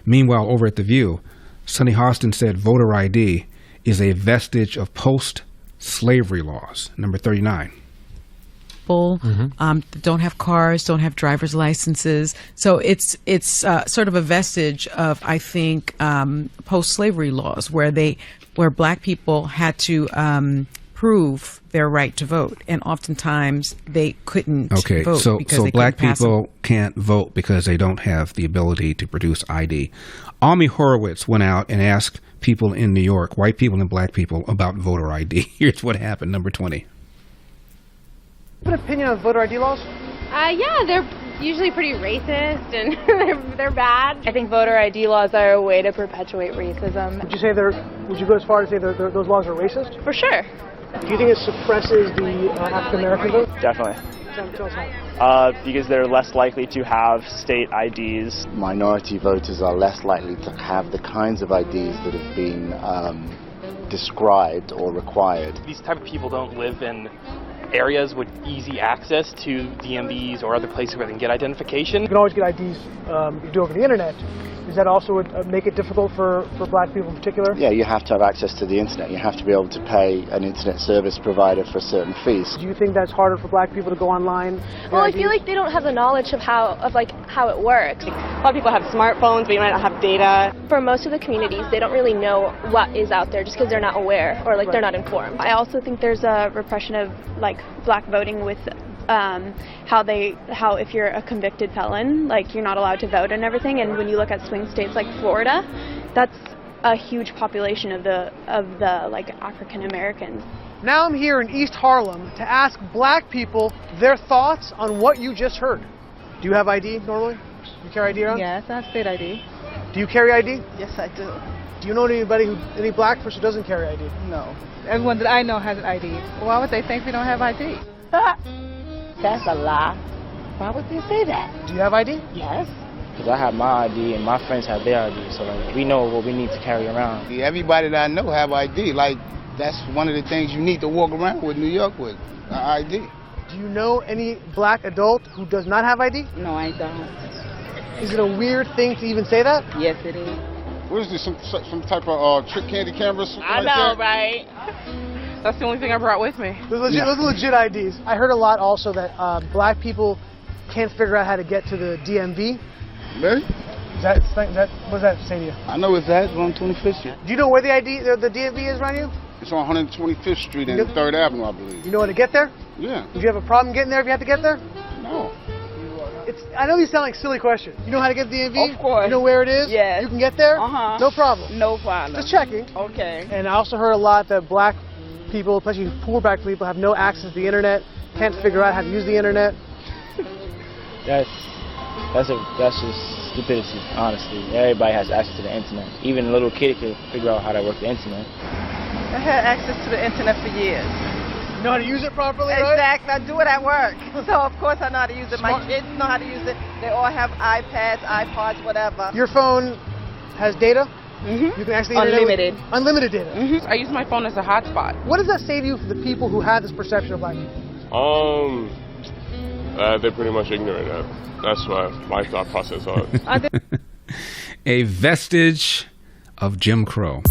Meanwhile, over at The View, Sonny Hostin said voter ID is a vestige of post-slavery laws. Number 39. People don't have cars, don't have driver's licenses. So it's sort of a vestige of, I think, post-slavery laws where black people had to prove their right to vote, and oftentimes they couldn't vote because so they black couldn't pass people can't vote because they don't have the ability to produce ID. Ami Horowitz went out and asked people in New York, white people and black people, about voter ID. Here's what happened. Number 20. An opinion on voter ID laws? Yeah, they're usually pretty racist and they're bad. I think voter ID laws are a way to perpetuate racism. Would you go as far as to say those laws are racist? For sure. Do you think it suppresses the African American vote? Definitely. Tell us how. Because they're less likely to have state IDs. Minority voters are less likely to have the kinds of IDs that have been described or required. These type of people don't live in areas with easy access to DMVs or other places where they can get identification. You can always get IDs you do over the internet. Does that also make it difficult for black people in particular? Yeah, you have to have access to the internet. You have to be able to pay an internet service provider for certain fees. Do you think that's harder for black people to go online? Well, I feel like they don't have the knowledge of how it works. A lot of people have smartphones, but you might not have data. For most of the communities, they don't really know what is out there just because they're not aware or they're not informed. I also think there's a repression of black voting with how if you're a convicted felon, you're not allowed to vote and everything. And when you look at swing states like Florida, that's a huge population of the African Americans. Now I'm here in East Harlem to ask black people their thoughts on what you just heard. Do you have ID normally? Do you carry ID around? Yes, I have state ID. Do you carry ID? Yes, I do. Do you know any black person who doesn't carry ID? No. Everyone that I know has an ID. Why would they think we don't have ID? That's a lie. Why would they say that? Do you have ID? Yes. Because I have my ID and my friends have their ID, so we know what we need to carry around. Everybody that I know have ID. That's one of the things you need to walk around with New York with, ID. Do you know any black adult who does not have ID? No, I don't. Is it a weird thing to even say that? Yes, it is. What is this, some type of trick candy cameras? I know, right? That's the only thing I brought with me. Those are legit IDs. I heard a lot also that black people can't figure out how to get to the DMV. Really? What does that say to you? I know it's that. It's on 25th Street. Do you know where the DMV is around you? It's on 125th Street and 3rd Avenue, I believe. You know how to get there? Yeah. Would you have a problem getting there if you had to get there? No. I know these sound like silly questions. You know how to get to the DMV? Of course. You know where it is? Yes. You can get there? Uh-huh. No problem. No problem. Just checking. Okay. And I also heard a lot that black people, especially poor black people, have no access to the internet, can't figure out how to use the internet. That's just stupidity, honestly. Everybody has access to the internet. Even a little kid could figure out how to work the internet. I had access to the internet for years. You know how to use it properly, right? Exactly. I do it at work. So, of course, I know how to use it. My kids know how to use it. They all have iPads, iPods, whatever. Your phone has data? Mm-hmm. You can actually unlimited. Unlimited data. Mm-hmm. I use my phone as a hotspot. What does that say to you for the people who have this perception of black people? They're pretty much ignorant. That's what my thought process on. A vestige of Jim Crow.